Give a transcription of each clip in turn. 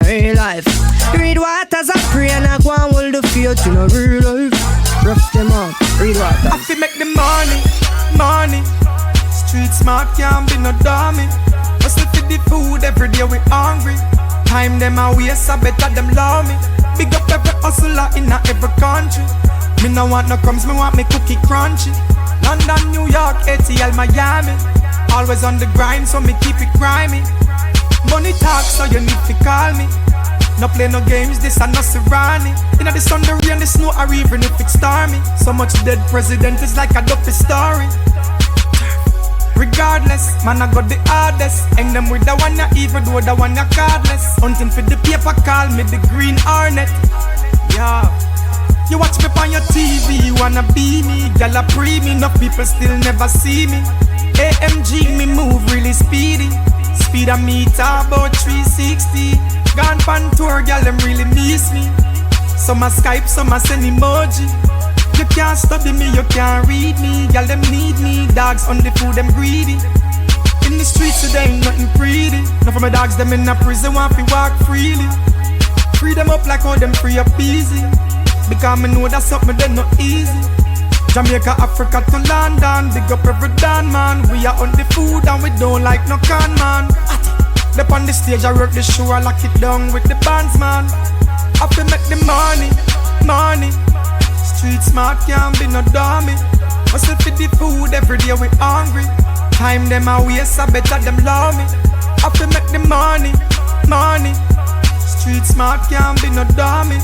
real life. Read what as I pray and I go and hold the faith in a real life. Rough them up, read what I feel make the money. Street smart can't be no dummy. Hustle for the food every day we hungry. Time them a waste, I better them love me. Big up every hustler in every country. Me no want no crumbs, me want me cookie crunchy. London, New York, ATL, Miami. Always on the grind, so me keep it grimy. Money talk, so you need to call me. No play no games, this and no Serrani. Inna the sun, the rain, the snow, or even if it's stormy. So much dead president is like a dopey story. Regardless, man I got the hardest. Hang them with the one ya evil, do the one ya cardless. Hunting for the paper, call me the Green Hornet. Yeah. You watch me on your TV, you wanna be me. Girl a pre me, enough people still never see me. AMG, me move really speedy. Speed of meter about 360. Gone pan tour, girl them really miss me. Some a Skype, some a send emoji. You can't study me, you can't read me. Girl them need me, dogs on the food them greedy. In the streets today ain't nothing pretty. None of my dogs them in a prison want to walk freely. Free them up like how them free up easy. Because me know that's something that not easy. Jamaica, Africa to London. Big up every Dan man. We are on the food and we don't like no con man. Up on the stage I work the show, I lock it down with the bands man. I feel make the money. Street smart can't be no dummy. Hustle for the food every day we hungry. Time them a waste, I better them love me. I feel make the money. Street smart can't be no dummy.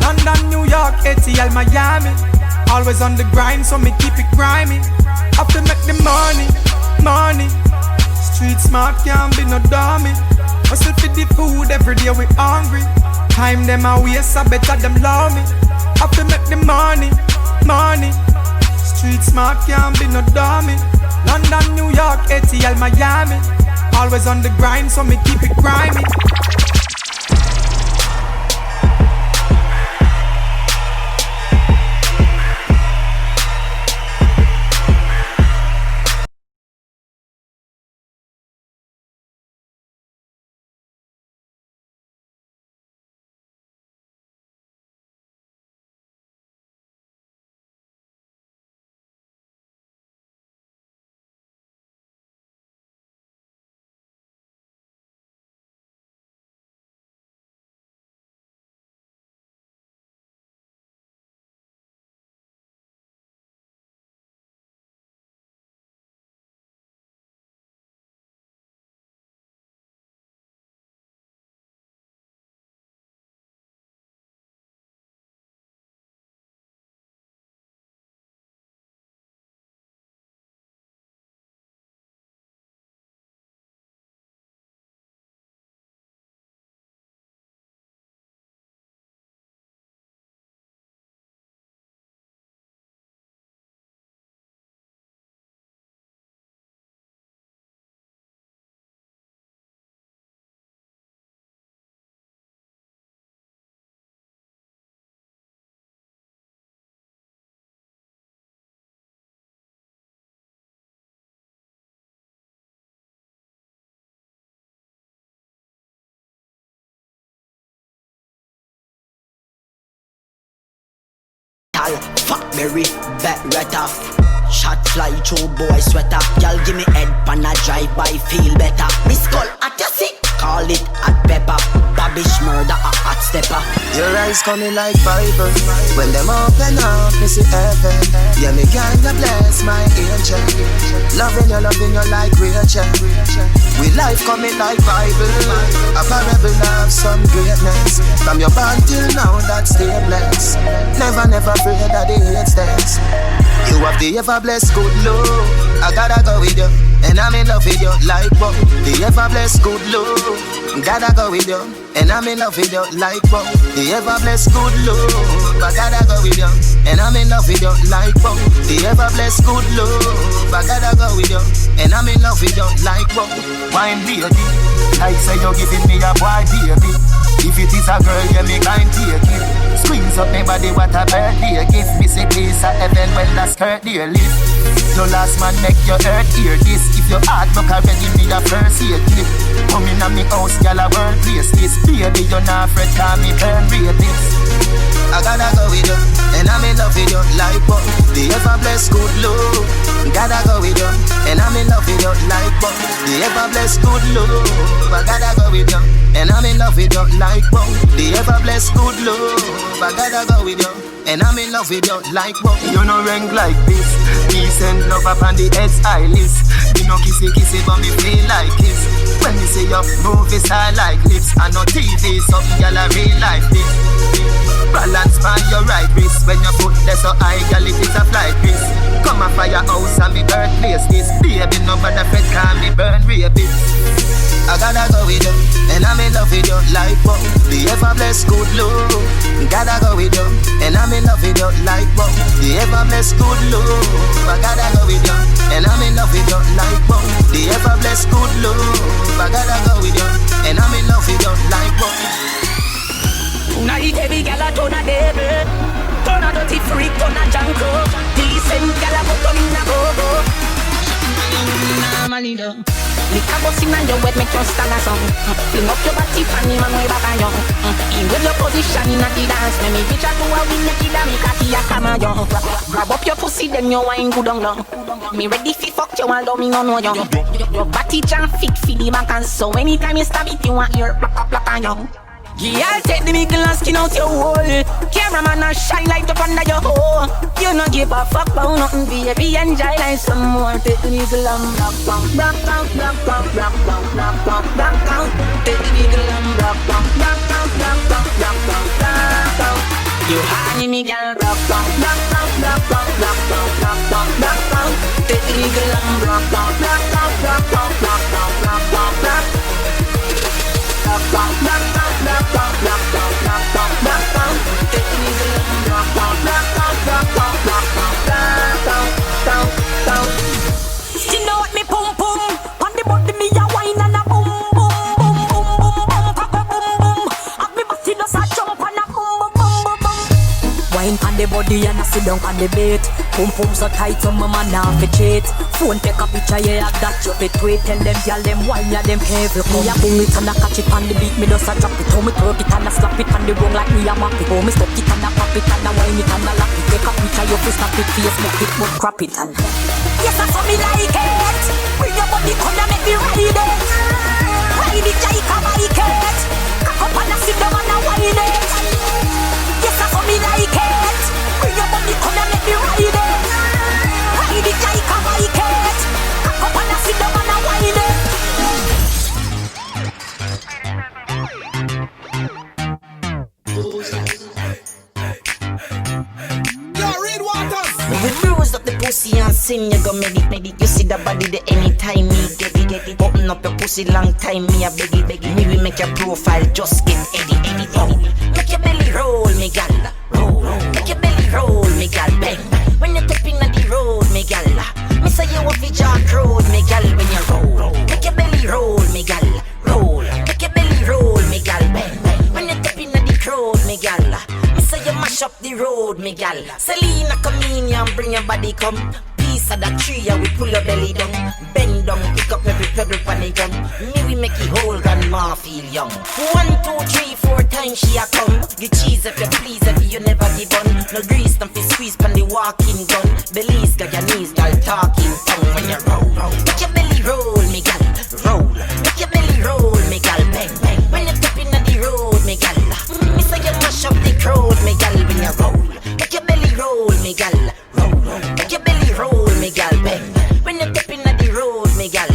London, New York, ATL, Miami. Always on the grind, so me keep it grimy. I feel make the money. Street smart can't be no dummy. Hustle for the food every day we hungry. Time them a waste, I better them love me. I feel make the money. Street smart can't be no dummy. London, New York, ATL, Miami. Always on the grind, so me keep it grimy. Fuck Mary, bet right off. Shot fly through boy sweater. Y'all give me head pan a drive by feel better. Miss call at your seat, call it hot pepper. Babish murder a hot stepper. Your eyes coming like Bible. When them open up, me see heaven. Yeah, me kinda bless my angel. Loving you like Rachel. We life coming like Bible. A parable of some greatness. From your bond till now that's stay blessed. Never afraid of the hate stands. You have the ever blessed good love. I gotta go with you, and I'm in love with you like wow. The ever blessed good love. Gotta go with you, and I'm in love with you like wow. The ever blessed good love. I gotta go with you, and I'm in love with you like wow. The ever blessed good love. I gotta go with you, and I'm in love with you like wow. Wine baby, like say you're giving me a boy baby. If it is a girl, you me kind take it. Squeeze up my body, what a birthday gift. Me say peace of heaven when the skirt dear lift. Your last man make your earth hear this. If your heart broke already, me the first aid clip. Come in at me house, y'all a world place this. Baby, you're not afraid, call me burn rapist. I gotta go with you, and I'm in love with you. Like what? The ever blessed good love. Gotta go with you, and I'm in love with you. Like what? The ever blessed good love. I gotta go with you, and I'm in love with you. Like what? The ever blessed good love. I gotta go with you, and I'm in love with you. Like what? You no rank like this. Peace and love up on the head's eye list. You no kissy kissy, but me feel like kiss. When me say your movies I like lips. I know TV, something y'all a real life this. Balance by your right wrist. When you put there so high, girl, it is a flight risk. Come and firehouse and me birthplace this. Baby, no matter Fred can me burn rapist. I gotta go with you, and I'm in love with you. Like what? The ever blessed good love. Gotta go with you, and I'm in love with you. Like what? The ever blessed good love. I gotta go with you, and I'm in love with you. Like what? The ever blessed good love. I gotta go with you, and I'm in love with you. Like what? Tonight every gal a turn a devil, turn a dirty freak, turn a janko. Decent gal a put on in a go-go. Lick a bus in and your wet make you stand a song. Fling up your body funny man way back and young. In with your position in a the dance. Let me bitch a do a win make it a make a key a come a young. Grab up your pussy then you wine good on long. Me ready fi fuck you although me no know young. Your body jam fit fi the back and so anytime you stab it you want your plak and young. Yeah, I'll take the middle and skin out your hole. Cameraman a shine light up under your hole. You no give a fuck about nothing, baby. Enjoy like some more. Take the middle and rock, rock, rock, rock, rock, rock, rock, rock, rock, rock, rock. Take the middle and rock, rock, rock, rock, rock, rock, rock, rock, rock, rock. You honey me girl, rock, rock, rock, rock, rock, rock, rock, rock, rock, rock, rock, rock. Take the middle and rock, rock, rock, rock, rock, rock, rock, rock, rock, rock, rock. You know what me pum pum on the body me a wine and a boom boom boom boom boom boom boom boom. Have me body does a jump and a boom boom boom boom. Wine on the body and a sit down on the bed. Pum pum so tight so my man now fi cheat. Phone take a picture, yeah, like that you fit wait. Tell them, y'all them wine, yeah, them heavy. Me a boom it and a catch it on the beat. Me just a drop it, how me twerk it and a slap it on the wrong like me a map it. Oh, me stop it and a pop it and a wine it and a lap it. Take a picture, you fi snap it, Facebook it, but crap it and yes, that's how me like it. Bring your body, come and make me ride it. Ride it like a bike it. Cock up and a sit down and a wine it. Yes, that's how me like it. Bring your body, come and make me ride it. Ride it like a bike it. Cock up and a sit down and a wine it. We bruise up the pussy and sin, you go medic. You see the body the anytime me get it. Open up your pussy long time, me a beg it. Me we make your profile just get eddy. Make your belly roll, me gal. Roll. Make your belly roll, me gal. Bang. When you tap inna the road, me gal. Me say you off the jack road, me gal. When you roll, make your belly roll, me gal. Roll. Make your belly roll, me gal. Bang. When you tap inna the road, me gal. Say you mash up the road, me gal. Selena come in and bring your body come. Piece of that tree, we pull your belly down. Bend down, pick up every pebble pan the gun. Me we make it whole grandma feel young. 1, 2, 3, 4 times she a come. The cheese if you please, if you never give on. No grease, don't fi squeeze pan the walking gun. Belize got your knees, gal talking tongue when you roll. Make your belly roll, me gal. Roll. Make your belly roll, me gal. Bang, bang. When you step in the road, me gal. Me say you mash up the crowd, me gal, when you roll. Make your belly roll, me gal. Roll. Make your belly roll, me gal. Bang. When you step in the road, me gal.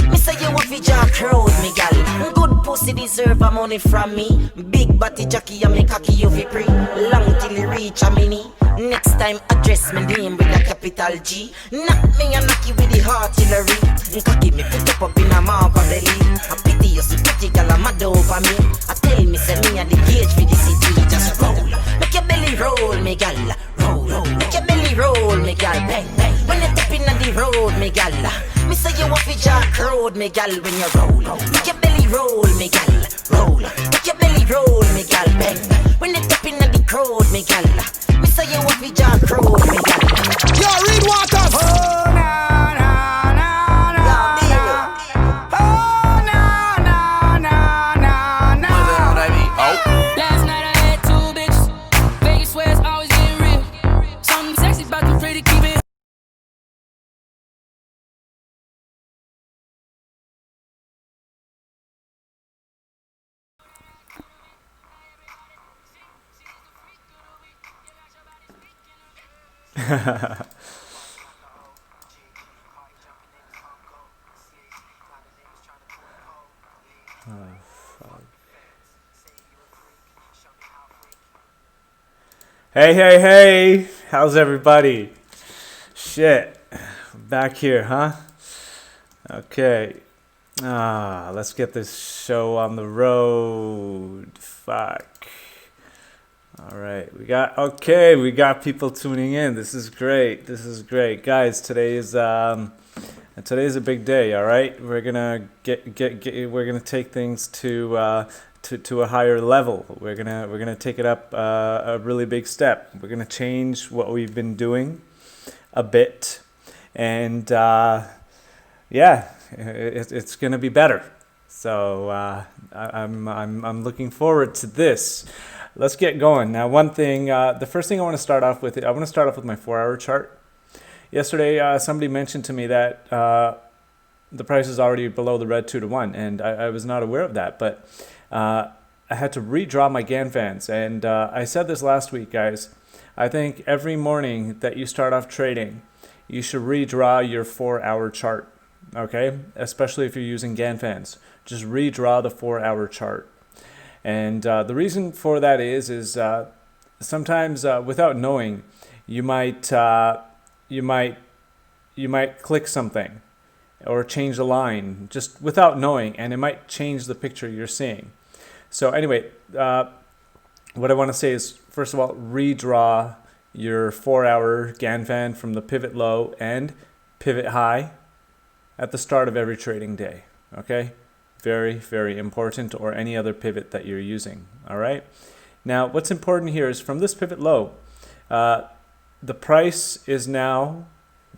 Me say you want fi jack road, me gal. Good pussy deserve a money from me. Big body jockey and me cocky you fi pre. Long till you reach a mini. Next time address my name with a capital G. Knock me and knock you with the artillery. Cocky me put up in a mark of the lead. I pity you see pretty gal a mad over me. I tell me say me a the gauge for the city. Just roll. Make your belly roll, me gal. Roll. Make your belly roll, me gal. Bang, bang. When you step in the road, me gal. Me say you want fi jack road, me gal. When you roll. Make your belly roll, me gal. Roll. Make your belly the road, me gal bend. When it up inna the crowd, me gal. Me say you want me jaw crowd, me gal. Yo, read Waters. Oh na na na na na. Oh na na na na na. Last night I had two bitches. Vegas swear it's always getting real. Something sexy about the pretty keep it. Hey, hey, hey! How's everybody? Shit. Back here, huh? Okay. Let's get this show on the road. Fuck. Alright, we got people tuning in. This is great. Guys, today is a big day, alright? We're gonna we're gonna take things to a higher level. We're gonna take it up a really big step. We're gonna change what we've been doing a bit, and it's gonna be better. So I'm looking forward to this. Let's get going. Now, one thing, the first thing I want to start off with my 4-hour chart. Yesterday, somebody mentioned to me that the price is already below the red 2-to-1, and I was not aware of that, but I had to redraw my GAN fans, and I said this last week, guys. I think every morning that you start off trading, you should redraw your 4-hour chart, okay? Especially if you're using GAN fans. Just redraw the 4-hour chart. And the reason for that is sometimes without knowing, you might click something or change a line just without knowing, and it might change the picture you're seeing. So anyway, what I want to say is, first of all, redraw your 4-hour GAN fan from the pivot low and pivot high at the start of every trading day, okay? Very, very important, or any other pivot that you're using, all right? Now, what's important here is from this pivot low, the price is now,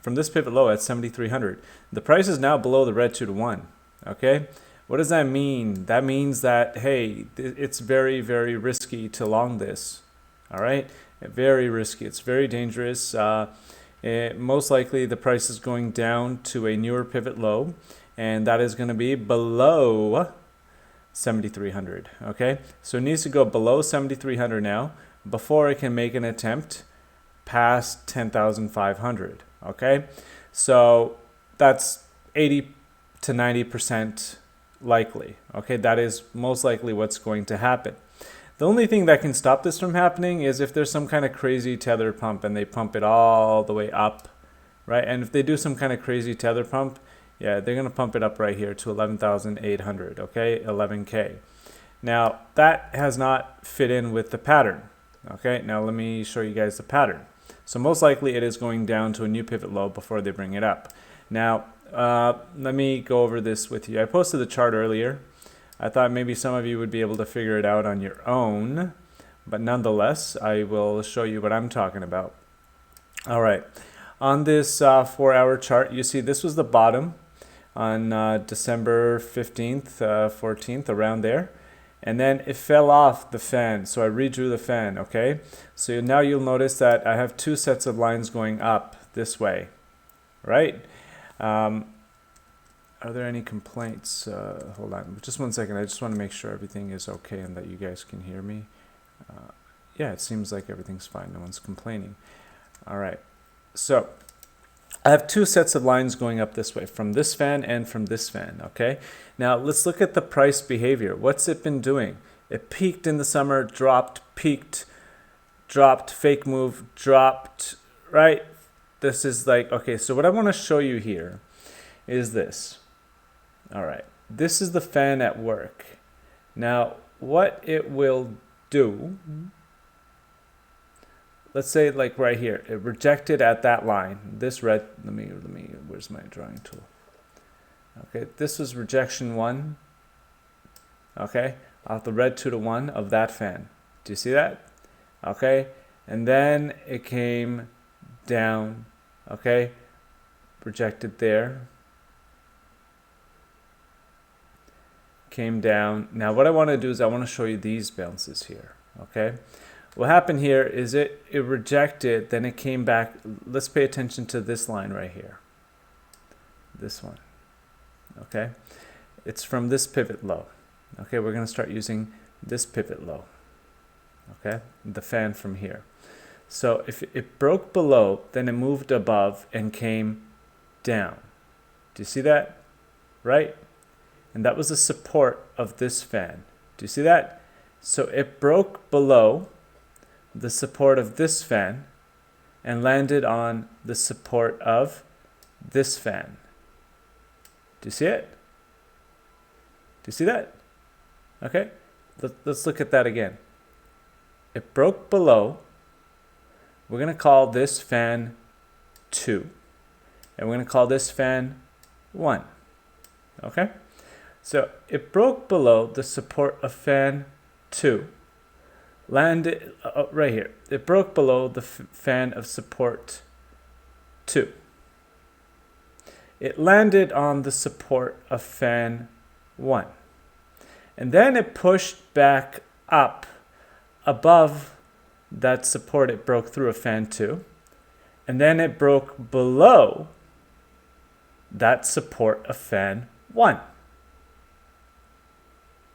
from this pivot low at 7,300, the price is now below the red 2-to-1, okay? What does that mean? That means that, hey, it's very, very risky to long this, all right? Very risky. It's very dangerous. Most likely the price is going down to a newer pivot low, and that is going to be below 7,300, okay? So it needs to go below 7,300 now before it can make an attempt past 10,500, okay? So that's 80 to 90% likely, okay? That is most likely what's going to happen. The only thing that can stop this from happening is if there's some kind of crazy tether pump and they pump it all the way up, right? And if they do some kind of crazy tether pump, yeah, they're going to pump it up right here to 11,800, okay, 11K. Now, that has not fit in with the pattern, okay? Now, let me show you guys the pattern. So most likely it is going down to a new pivot low before they bring it up. Now, let me go over this with you. I posted the chart earlier. I thought maybe some of you would be able to figure it out on your own, but nonetheless, I will show you what I'm talking about. All right. On this 4-hour chart, you see this was the bottom on December 15th, 14th, around there. And then it fell off the fan, so I redrew the fan, okay? So now you'll notice that I have two sets of lines going up this way, right? Are there any complaints? Hold on, just 1 second. I just want to make sure everything is okay and that you guys can hear me. Yeah, it seems like everything's fine. No one's complaining. All right. So I have two sets of lines going up this way, from this fan and from this fan, okay? Now let's look at the price behavior. What's it been doing? It peaked in the summer, dropped, peaked, dropped, fake move, dropped, right? This is like, okay, so what I want to show you here is this. All right, this is the fan at work. Now, what it will do, let's say like right here, it rejected at that line. This red, let me, where's my drawing tool? Okay, this was rejection 1. Okay, off the red 2 to 1 of that fan. Do you see that? Okay, and then it came down, okay, projected there, came down. Now what I want to do is I want to show you these bounces here, okay? What happened here is it rejected, then it came back. Let's pay attention to this line right here, this one, okay? It's from this pivot low, okay? We're going to start using this pivot low, okay? The fan from here. So if it broke below, then it moved above and came down. Do you see that? Right? And that was the support of this fan. Do you see that? So it broke below the support of this fan and landed on the support of this fan. Do you see it? Do you see that? Okay, let's look at that again. It broke below. We're going to call this fan 2. And we're going to call this fan 1. Okay? So it broke below the support of fan 2. Landed right here. It broke below the fan of support 2. It landed on the support of fan 1. And then it pushed back up above that support it broke through of fan 2, and then it broke below that support of fan 1.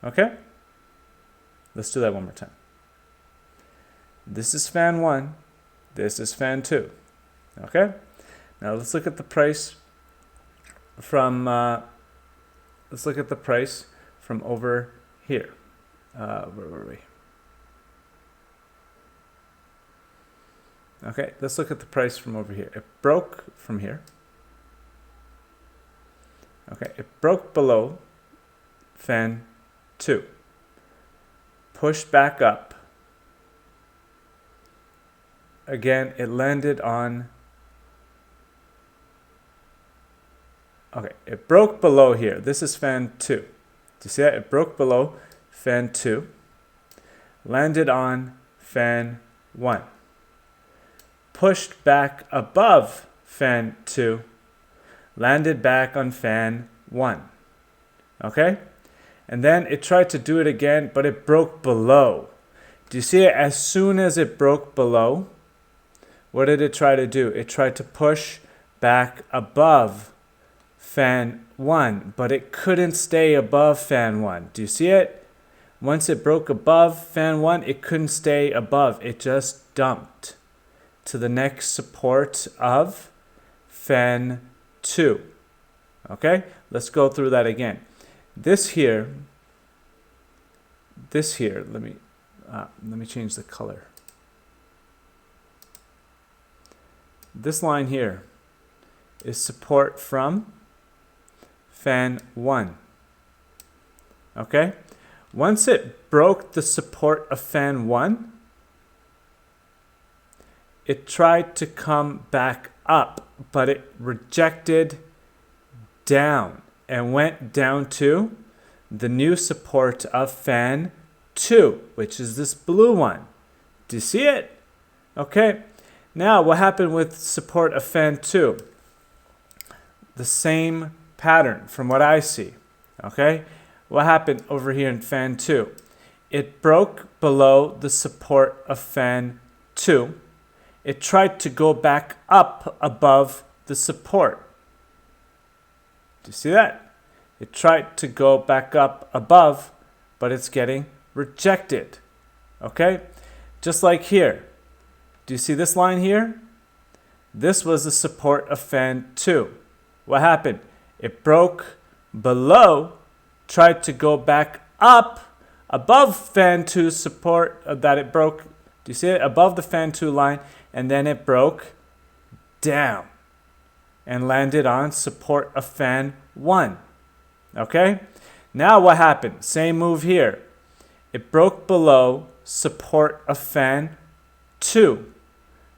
Okay? Let's do that one more time. This is fan 1, this is fan 2. Okay? Now let's look at the price from over here. Where were we? Okay, let's look at the price from over here. It broke from here. Okay, it broke below fan 2. Pushed back up. Again, it landed on... Okay, it broke below here. This is fan 2. Do you see that? It broke below fan 2. Landed on fan 1. Pushed back above fan 2, landed back on fan 1. Okay? And then it tried to do it again, but it broke below. Do you see it? As soon as it broke below, what did it try to do? It tried to push back above fan 1, but it couldn't stay above fan 1. Do you see it? Once it broke above fan 1, it couldn't stay above. It just dumped to the next support of fan 2. Okay, let's go through that again. This here, let me change the color. This line here is support from fan 1. Okay, once it broke the support of fan 1, it tried to come back up, but it rejected down and went down to the new support of fan 2, which is this blue one. Do you see it? Okay. Now, what happened with support of fan 2? The same pattern from what I see. Okay. What happened over here in fan 2? It broke below the support of fan 2. It tried to go back up above the support. Do you see that? It tried to go back up above, but it's getting rejected. Okay? Just like here. Do you see this line here? This was the support of fan 2. What happened? It broke below, tried to go back up above fan 2 support that it broke. Do you see it? Above the fan 2 line, and then it broke down and landed on support of fan 1. Okay? Now what happened? Same move here. It broke below support of fan 2.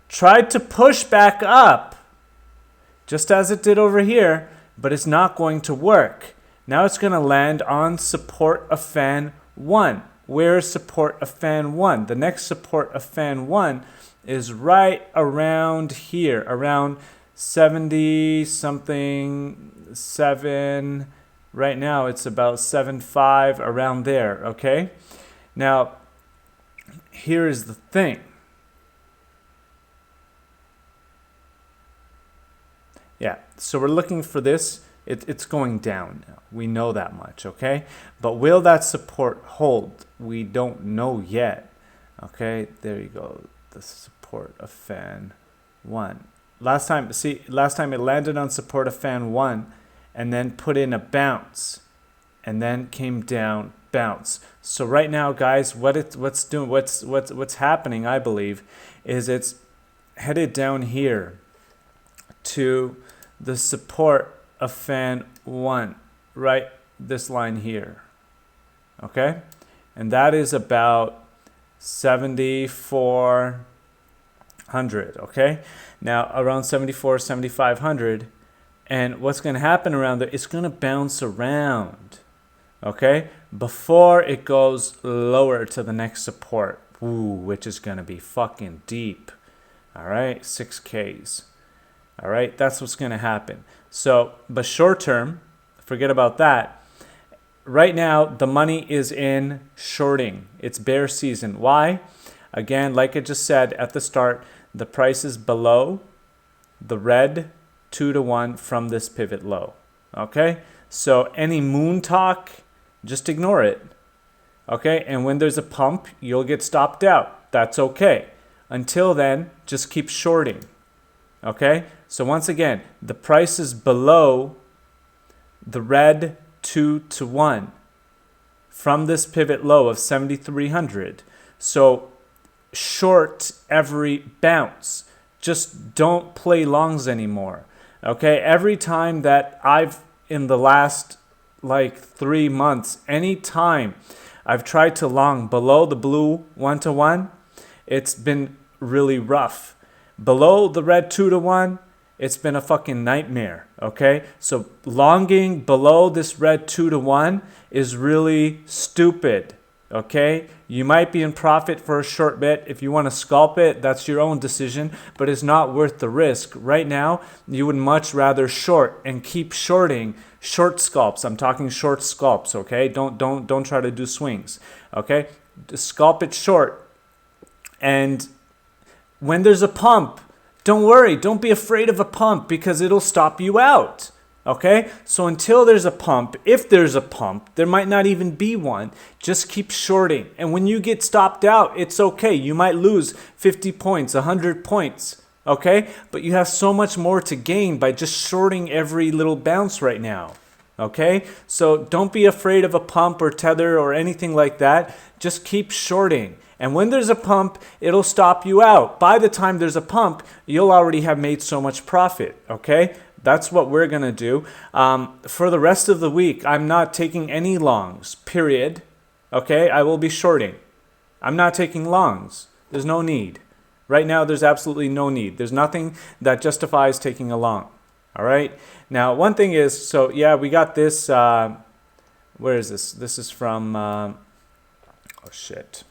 Tried to push back up, just as it did over here, but it's not going to work. Now it's going to land on support of fan 1. Where's support of fan 1? The next support of fan 1 is right around here, around 70 something, 7. Right now it's about 7.5, around there, okay? Now, here is the thing. Yeah, so we're looking for this. It's going down now. We know that much, okay? But will that support hold? We don't know yet. Okay, there you go. The support of fan 1. Last time it landed on support of fan 1 and then put in a bounce and then came down, bounce. So right now, guys, what's happening, I believe, is it's headed down here to the support of fan 1, right, this line here, okay? And that is about 7,400, okay? Now, around 7,500, and what's going to happen around there, it's going to bounce around, okay? Before it goes lower to the next support, which is going to be fucking deep, all right? 6Ks. All right, that's what's going to happen. So, but short term, forget about that. Right now, the money is in shorting. It's bear season. Why? Again, like I just said at the start, the price is below the red 2-to-1 from this pivot low. Okay? So any moon talk, just ignore it. Okay? And when there's a pump, you'll get stopped out. That's okay. Until then, just keep shorting. Okay? So once again, the price is below the red 2-to-1 from this pivot low of 7,300. So short every bounce. Just don't play longs anymore. Okay? Every time that in the last 3 months, any time I've tried to long below the blue 1-to-1, it's been really rough. Below the red 2-to-1, it's been a fucking nightmare, okay? So longing below this red 2-to-1 is really stupid, okay? You might be in profit for a short bit. If you want to scalp it, that's your own decision, but it's not worth the risk. Right now, you would much rather short and keep shorting short scalps. I'm talking short scalps, okay? Don't try to do swings, okay? Scalp it short. And when there's a pump, don't worry, don't be afraid of a pump because it'll stop you out, okay? So until there's a pump, if there's a pump, there might not even be one, just keep shorting. And when you get stopped out, it's okay. You might lose 50 points, 100 points, okay? But you have so much more to gain by just shorting every little bounce right now, okay? So don't be afraid of a pump or tether or anything like that. Just keep shorting. And when there's a pump, it'll stop you out. By the time there's a pump, you'll already have made so much profit, okay? That's what we're going to do. For the rest of the week, I'm not taking any longs, period. Okay? I will be shorting. I'm not taking longs. There's no need. Right now, there's absolutely no need. There's nothing that justifies taking a long. All right? Now, one thing is, so yeah, we got this. Where is this? This is from, oh shit.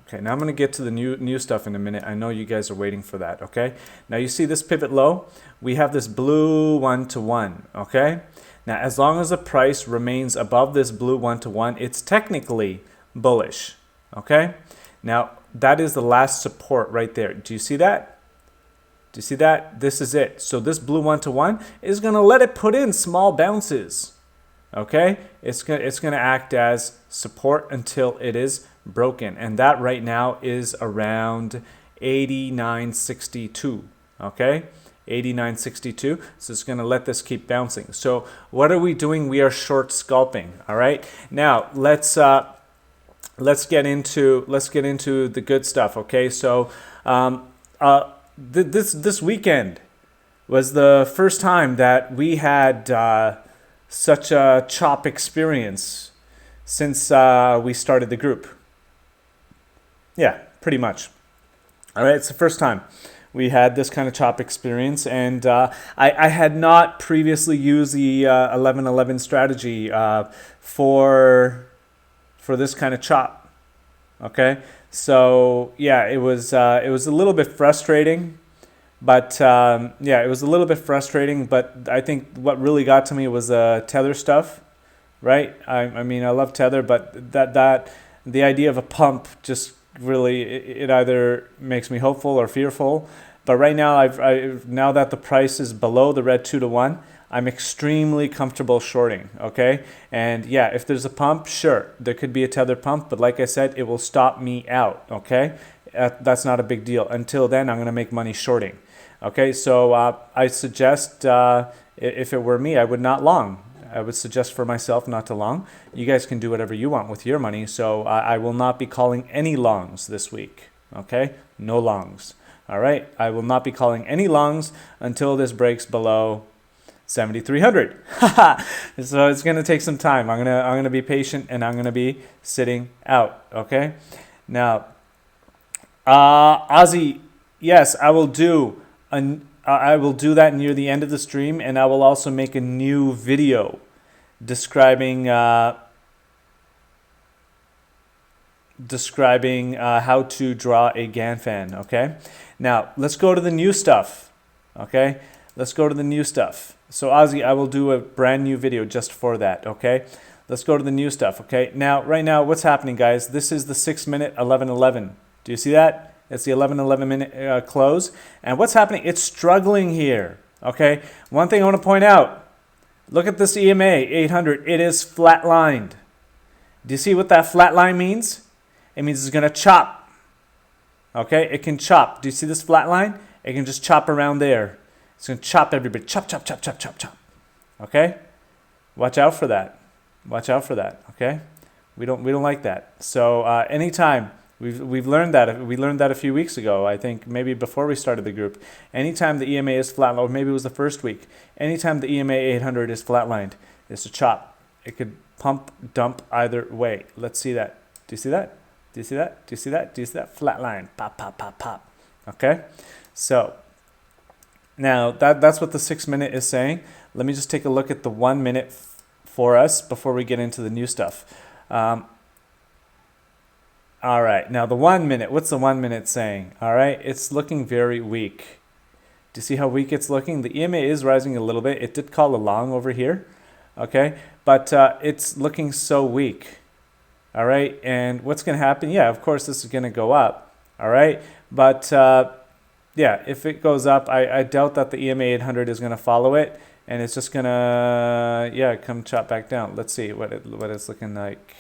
Okay, now I'm going to get to the new stuff in a minute. I know you guys are waiting for that, okay? Now you see this pivot low? We have this blue 1-to-1, okay? Now as long as the price remains above this blue 1-to-1, it's technically bullish, okay? Now that is the last support right there. Do you see that? Do you see that? This is it. So this blue 1-to-1 is going to let it put in small bounces, okay? It's going to act as support until it is broken, and that right now is around 89.62, okay? 89.62. So it's going to let this keep bouncing. So what are we doing? We are short scalping, all right? Now let's get into the good stuff, okay? So this weekend was the first time that we had such a chop experience since we started the group. Yeah, pretty much. All right, it's the first time we had this kind of chop experience, and I had not previously used the 11-11 strategy for for this kind of chop. Okay, so yeah, it was a little bit frustrating, but yeah, it was a little bit frustrating. But I think what really got to me was tether stuff, right? I mean, I love tether, but the idea of a pump just really it either makes me hopeful or fearful. But right now, now that the price is below the red 2-to-1, I'm extremely comfortable shorting, okay? And yeah, if there's a pump, sure, there could be a tether pump, but like I said, it will stop me out, okay? That's not a big deal. Until then, I'm going to make money shorting, okay? So I suggest, if it were me, I would not long. I would suggest for myself not to long. You guys can do whatever you want with your money, so I will not be calling any longs this week, okay? No longs, all right? I will not be calling any longs until this breaks below 7,300. So it's going to take some time. I'm going to be patient, and I'm going to be sitting out, okay? Now, Ozzy, yes, I will do that near the end of the stream, and I will also make a new video describing how to draw a GAN fan, okay? Now, let's go to the new stuff, okay? Let's go to the new stuff. So Ozzy, I will do a brand new video just for that, okay? Let's go to the new stuff, okay? Now, right now, what's happening, guys? This is the 6 minute 11:11. Do you see that? It's the 11:11 minute close. And what's happening? It's struggling here, okay? One thing I want to point out, look at this EMA 800. It is flatlined. Do you see what that flat line means? It means it's going to chop, okay? It can chop. Do you see this flat line? It can just chop around there. It's going to chop everybody. Chop, chop, chop, chop, chop, chop. Okay? Watch out for that. Watch out for that. Okay? We don't like that. So anytime we've learned that. We learned that a few weeks ago. I think maybe before we started the group. Anytime the EMA is flat, or maybe it was the first week. Anytime the EMA 800 is flatlined, it's a chop. It could pump, dump either way. Let's see that. Do you see that? Do you see that? Do you see that? Do you see that? Flat line. Pop, pop, pop, pop. Okay? So now, that's what the 6 minute is saying. Let me just take a look at the 1 minute for us before we get into the new stuff. All right, now the 1 minute, what's the 1 minute saying? All right, it's looking very weak. Do you see how weak it's looking? The EMA is rising a little bit. It did call a long over here, okay? But it's looking so weak, all right? And what's going to happen? Yeah, of course, this is going to go up, all right? But yeah, if it goes up, I doubt that the EMA 800 is going to follow it, and it's just going to, yeah, come chop back down. Let's see what it's looking like.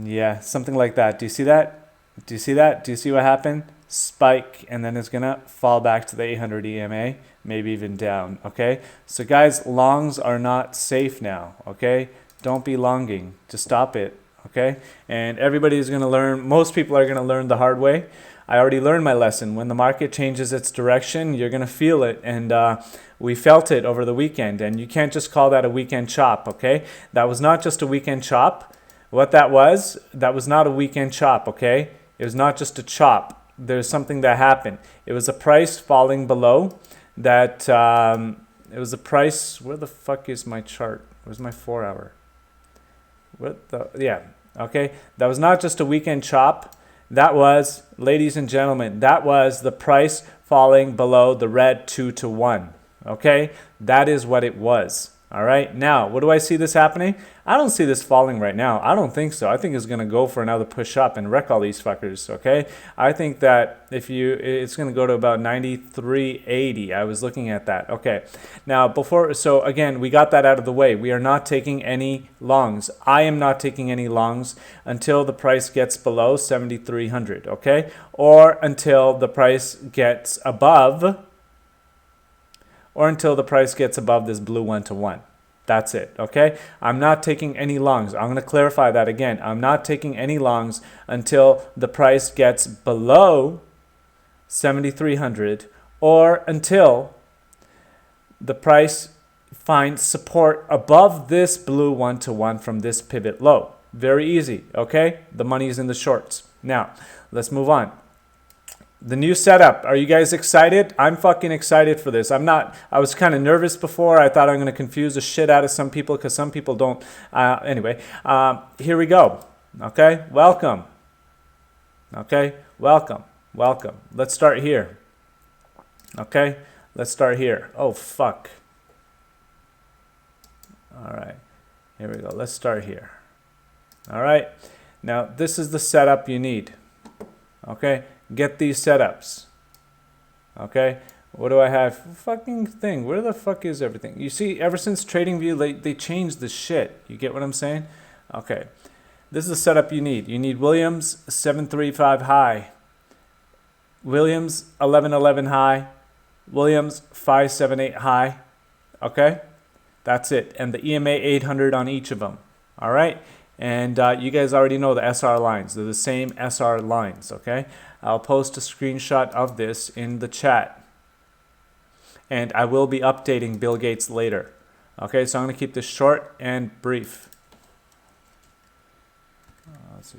Yeah, something like that. Do you see that? Do you see that? Do you see what happened? Spike, and then it's going to fall back to the 800 EMA, maybe even down, okay? So guys, longs are not safe now, okay? Don't be longing. Just stop it. Okay, and everybody is going to learn, most people are going to learn the hard way. I already learned my lesson. When the market changes its direction, you're going to feel it, and we felt it over the weekend, and you can't just call that a weekend chop, okay? That was not just a weekend chop. What that was not a weekend chop, okay? It was not just a chop. There's something that happened. It was a price falling below that, it was a price, where the fuck is my chart? Where's my 4 hour? What the, yeah. Okay, that was not just a weekend chop. That was, ladies and gentlemen, that was the price falling below the red 2-to-1. Okay, that is what it was. All right, now, what do I see this happening? I don't see this falling right now. I don't think so. I think it's going to go for another push up and wreck all these fuckers, okay? I think that it's going to go to about 93.80. I was looking at that. Okay, now so again, we got that out of the way. We are not taking any longs. I am not taking any longs until the price gets below 7,300, okay? Or until the price gets above this blue 1-to-1. That's it, okay? I'm not taking any longs. I'm going to clarify that again. I'm not taking any longs until the price gets below 7,300 or until the price finds support above this blue 1-to-1 from this pivot low. Very easy, okay? The money is in the shorts. Now, let's move on. The new setup. Are you guys excited? I'm fucking excited for this. I was kind of nervous before. I thought I'm going to confuse the shit out of some people because some people don't. Anyway, here we go. Okay, welcome. Okay, welcome. Let's start here. Okay, let's start here. Oh, fuck. All right, here we go. Let's start here. All right, now this is the setup you need. Okay, get these setups. Okay, what do I have? Fucking thing. Where the fuck is everything? You see, ever since TradingView, they changed the shit. You get what I'm saying? Okay, this is the setup you need. You need Williams 735 high, Williams 1111 high, Williams 578 high. Okay, that's it. And the EMA 800 on each of them. All right. And you guys already know the SR lines. They're the same SR lines, okay? I'll post a screenshot of this in the chat. And I will be updating Bill Gates later. Okay, so I'm going to keep this short and brief. Let's see.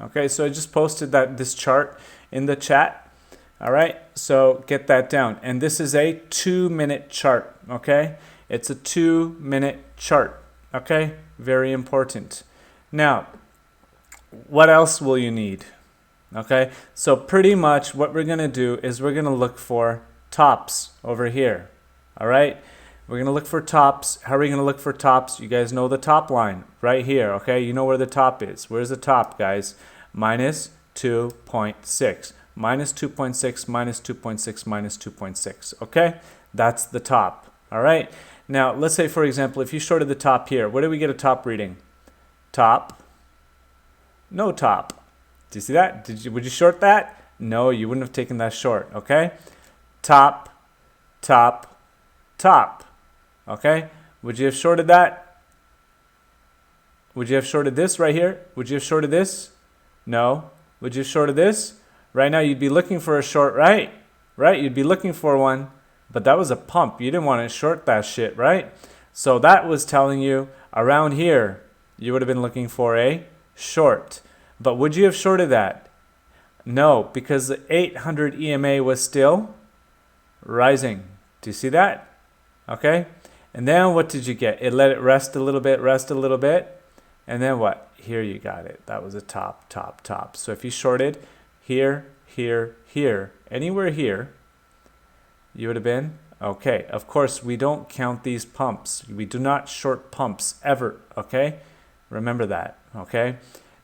Okay, so I just posted this chart in the chat. All right, so get that down. And this is a 2-minute chart, okay? It's a 2-minute chart, okay? Very important. Now, what else will you need? Okay, so pretty much what we're gonna do is we're gonna look for tops over here, all right? We're gonna look for tops. How are we gonna look for tops? You guys know the top line right here, okay? You know where the top is. Where's the top, guys? Minus 2.6. Minus 2.6, minus 2.6, minus 2.6, okay? That's the top, all right? Now, let's say, for example, if you shorted the top here, where do we get a top reading? Top, no top. Do you see that? Would you short that? No, you wouldn't have taken that short, okay? Top, top, top, okay? Would you have shorted that? Would you have shorted this right here? Would you have shorted this? No. Would you have shorted this? Right now you'd be looking for a short, right? Right? You'd be looking for one, but that was a pump. You didn't want to short that shit, right? So that was telling you around here, you would have been looking for a short. But would you have shorted that? No, because the 800 EMA was still rising. Do you see that? Okay. And then what did you get? It let it rest a little bit, and then what? Here you got it. That was a top, top, top. So if you shorted here, here, here, anywhere here, you would have been okay. Of course, we don't count these pumps. We do not short pumps ever, okay? Remember that, okay?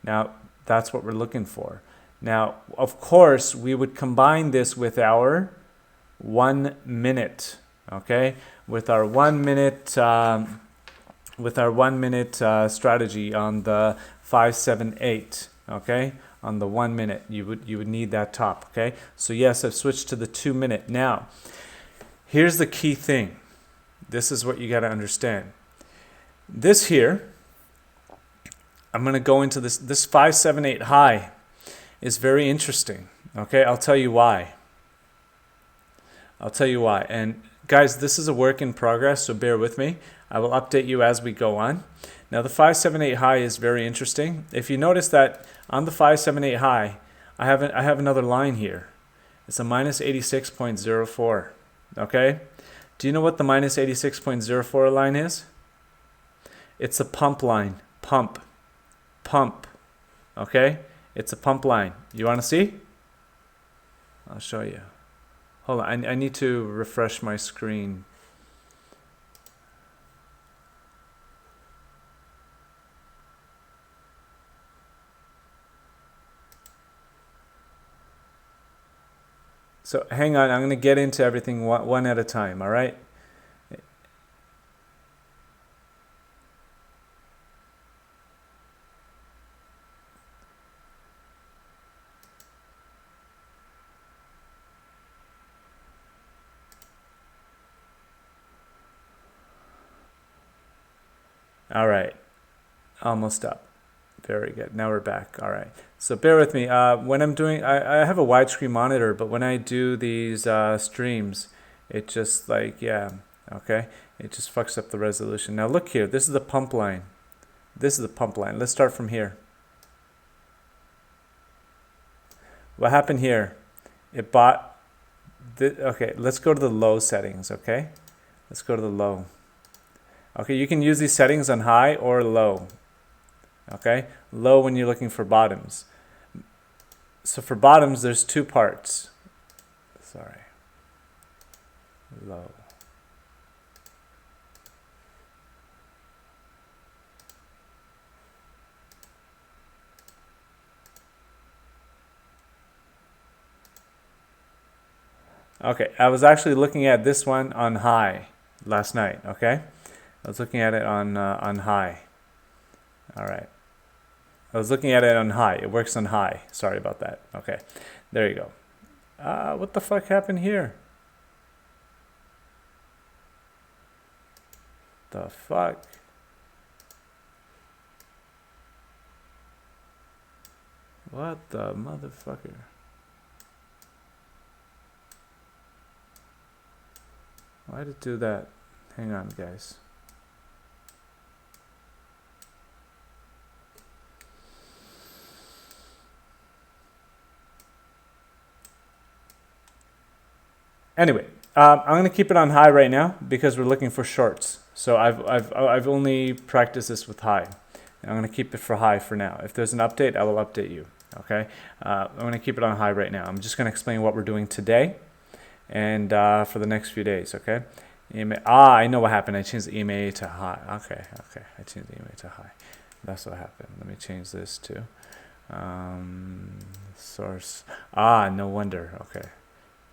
Now, that's what we're looking for. Now, of course, we would combine this with our 1 minute, okay? With our 1 minute strategy on the 578, okay? On the 1 minute, you would need that top, okay? So yes, I've switched to the 2 minute. Now, here's the key thing. This is what you got to understand. This here, I'm going to go into this 578 high is very interesting, okay? I'll tell you why. And guys, this is a work in progress, so bear with me. I will update you as we go on. Now, the 578 high is very interesting. If you notice that on the 578 high, I have another line here. It's a minus 86.04, okay? Do you know what the minus 86.04 line is? It's a pump line. Pump, okay? It's a pump line. You want to see? I'll show you. Hold on, I need to refresh my screen. So hang on, I'm going to get into everything one at a time, all right? All right, almost up. Very good. Now we're back. All right. So bear with me. When I'm doing, I have a widescreen monitor, but when I do these streams, it just like, yeah, okay. It just fucks up the resolution. Now look here. This is the pump line. This is the pump line. Let's start from here. What happened here? It bought, okay, let's go to the low settings, okay? Let's go to the low. Okay, you can use these settings on high or low. Okay, low when you're looking for bottoms. So for bottoms, there's two parts. Sorry. Low. Okay, I was actually looking at this one on high last night, okay? I was looking at it on high. All right. I was looking at it on high. It works on high. Sorry about that. Okay, there you go. What the fuck happened here? The fuck? What the motherfucker? Why did it do that? Hang on, guys. Anyway, I'm gonna keep it on high right now because we're looking for shorts. So I've only practiced this with high. And I'm gonna keep it for high for now. If there's an update, I will update you. Okay, I'm gonna keep it on high right now. I'm just gonna explain what we're doing today, and for the next few days. Okay. I know what happened. I changed the EMA to high. Okay. I changed the EMA to high. That's what happened. Let me change this to source. No wonder. Okay.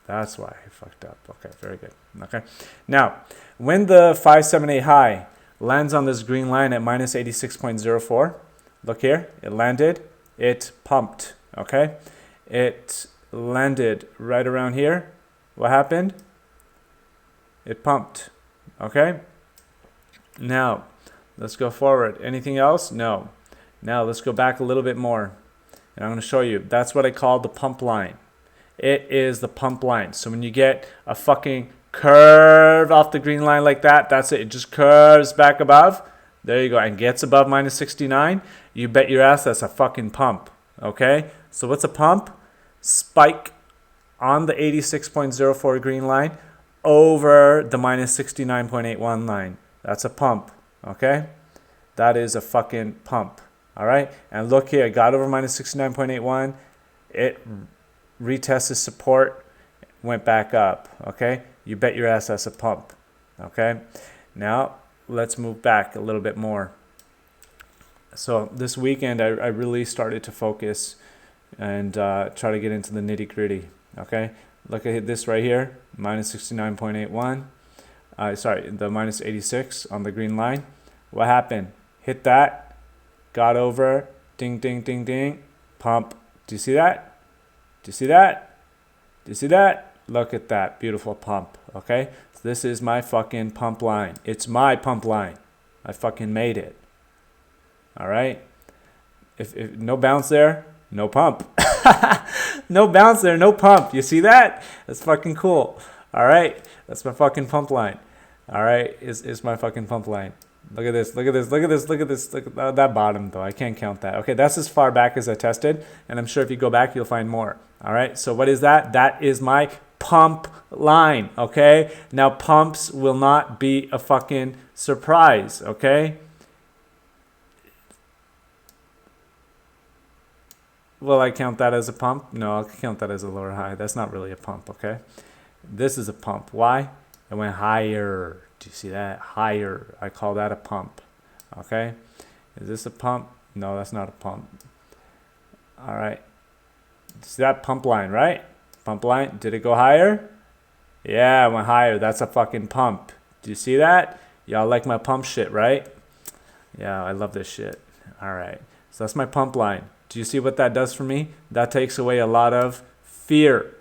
That's why I fucked up. Okay, very good. Okay. Now, when the 578 high lands on this green line at minus 86.04, look here, it landed, it pumped, okay? It landed right around here. What happened? It pumped, okay? Now, let's go forward. Anything else? No. Now, let's go back a little bit more. And I'm going to show you. That's what I call the pump line. It is the pump line. So when you get a fucking curve off the green line like that, that's it. It just curves back above. There you go. And gets above minus 69. You bet your ass that's a fucking pump. Okay? So what's a pump? Spike on the 86.04 green line over the minus 69.81 line. That's a pump. Okay? That is a fucking pump. All right? And look here. It got over minus 69.81. It retested support, went back up. Okay, you bet your ass that's a pump. Okay, now let's move back a little bit more. So this weekend I really started to focus and try to get into the nitty gritty. Okay, look at this right here, minus 69.81. Sorry, the minus 86 on the green line. What happened? Hit that, got over, ding ding ding ding, pump. Do you see that? Do you see that? Do you see that? Look at that beautiful pump. Okay, so this is my fucking pump line. It's my pump line. I fucking made it. All right. If no bounce there, no pump. No bounce there, no pump. You see that? That's fucking cool. All right, that's my fucking pump line. All right, is my fucking pump line. Look at this, look at this, look at this, look at this, look at that bottom though. I can't count that. Okay, that's as far back as I tested, and I'm sure if you go back, you'll find more. All right, so what is that? That is my pump line, okay? Now, pumps will not be a fucking surprise, okay? Will I count that as a pump? No, I'll count that as a lower high. That's not really a pump, okay? This is a pump. Why? It went higher. Do you see that? Higher. I call that a pump. Okay? Is this a pump? No, that's not a pump. All right. See that pump line, right? Pump line. Did it go higher? Yeah, it went higher. That's a fucking pump. Do you see that? Y'all like my pump shit, right? Yeah, I love this shit. All right. So that's my pump line. Do you see what that does for me? That takes away a lot of fear.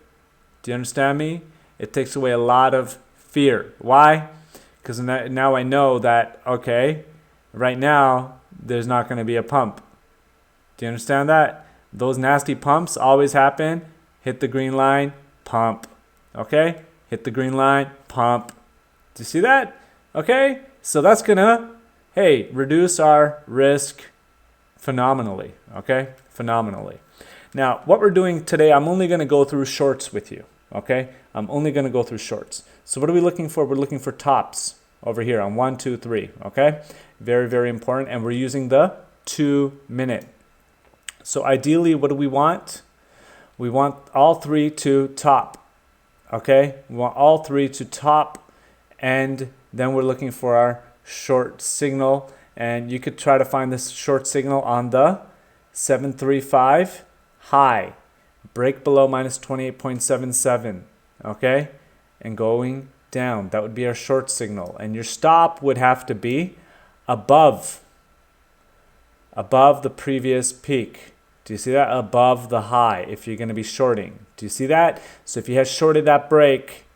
Do you understand me? It takes away a lot of fear. Why? Because now I know that, okay, Right now, there's not going to be a pump. Do you understand that? Those nasty pumps always happen. Hit the green line, pump. Okay? Hit the green line, pump. Do you see that? Okay? So that's going to, hey, reduce our risk phenomenally. Okay? Phenomenally. Now, what we're doing today, I'm only going to go through shorts with you. Okay? I'm only going to go through shorts. So what are we looking for? We're looking for tops over here on 1, 2, 3. Okay? Very, very important. And we're using the 2 minute. So ideally, what do we want? We want all three to top. Okay? We want all three to top. And then we're looking for our short signal. And you could try to find this short signal on the 735 high. Break below minus 28.77. Okay? And going down. That would be our short signal. And your stop would have to be above the previous peak. Do you see that? Above the high if you're going to be shorting. Do you see that? So if you had shorted that break,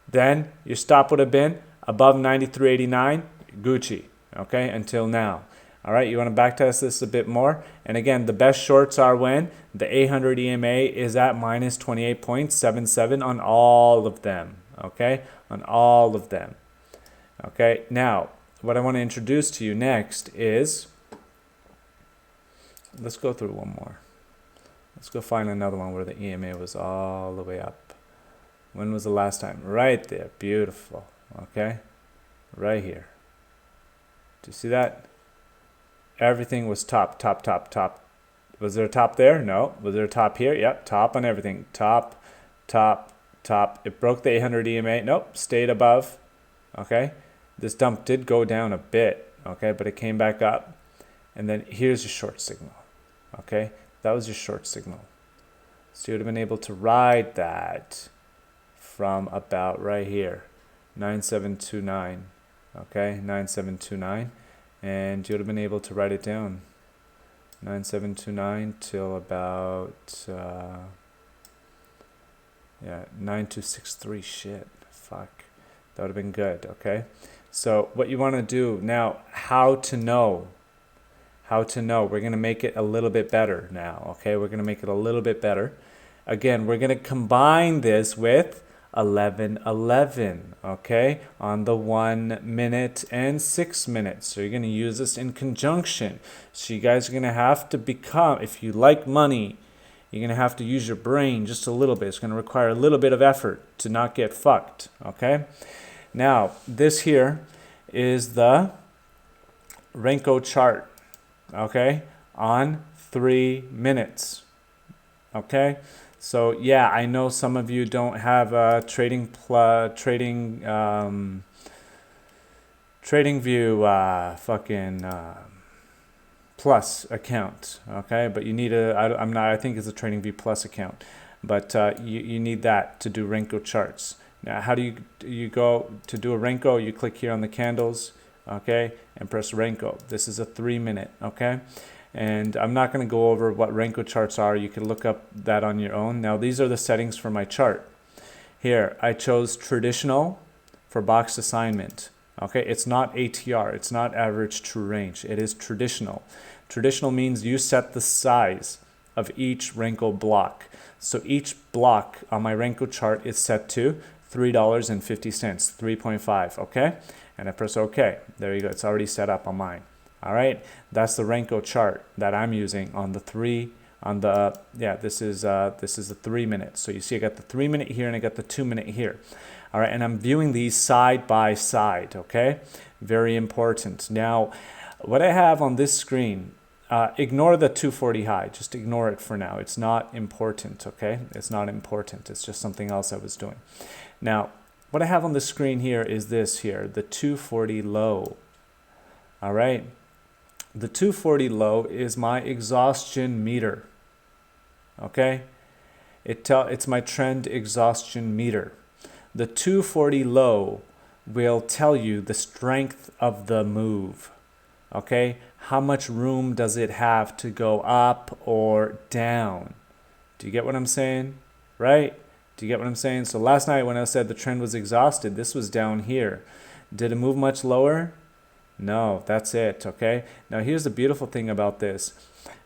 then your stop would have been above 93.89, Gucci. Okay, until now. All right, you want to backtest this a bit more. And again, the best shorts are when the 800 EMA is at minus 28.77 on all of them. Okay, on all of them. Okay, now what I want to introduce to you next is, let's go through one more. Let's go find another one where the EMA was all the way up. When was the last time? Right there. Beautiful. Okay, right here. Do you see that? Everything was top. Was there a top there? No. Was there a top here? Yep, top on everything. Top. It broke the 800 EMA. Nope, stayed above. Okay, this dump did go down a bit. Okay, but it came back up. And then here's your short signal. Okay, that was your short signal. So you would have been able to ride that from about right here, 9729. Okay, 9729. And you would have been able to write it down. 9729 till about 9263. Shit, fuck, that would have been good. Okay, so what you want to do now, how to know, we're going to make it a little bit better now. Okay, we're going to make it a little bit better. Again, we're going to combine this with 11:11, okay, on the 1 minute and 6 minutes. So you're going to use this in conjunction. So you guys are going to have to become, if you like money, you're going to have to use your brain just a little bit. It's going to require a little bit of effort to not get fucked, okay? Now, this here is the Renko chart, okay, on 3 minutes, okay? So yeah, I know some of you don't have a TradingView Plus account, okay? But you need I think it's a TradingView Plus account, but you need that to do Renko charts. Now, how do you go to do a Renko? You click here on the candles, okay, and press Renko. This is a 3 minute, okay? And I'm not going to go over what Renko charts are. You can look up that on your own. Now, these are the settings for my chart. Here, I chose traditional for box assignment. Okay, it's not ATR. It's not average true range. It is traditional. Traditional means you set the size of each Renko block. So each block on my Renko chart is set to $3.50, 3.5, okay? And I press OK. There you go. It's already set up on mine. All right, that's the Renko chart that I'm using on the this is the 3 minutes. So you see I got the 3 minute here and I got the 2 minute here. All right, and I'm viewing these side by side, okay? Very important. Now, what I have on this screen, ignore the 240 high. Just ignore it for now. It's not important, okay? It's not important. It's just something else I was doing. Now, what I have on the screen here is this here, the 240 low. All right. The 240 low is my exhaustion meter. Okay? It's my trend exhaustion meter. The 240 low will tell you the strength of the move. Okay? How much room does it have to go up or down? Do you get what I'm saying? Right? Do you get what I'm saying? So last night when I said the trend was exhausted, this was down here. Did it move much lower? No, that's it, okay? Now here's the beautiful thing about this.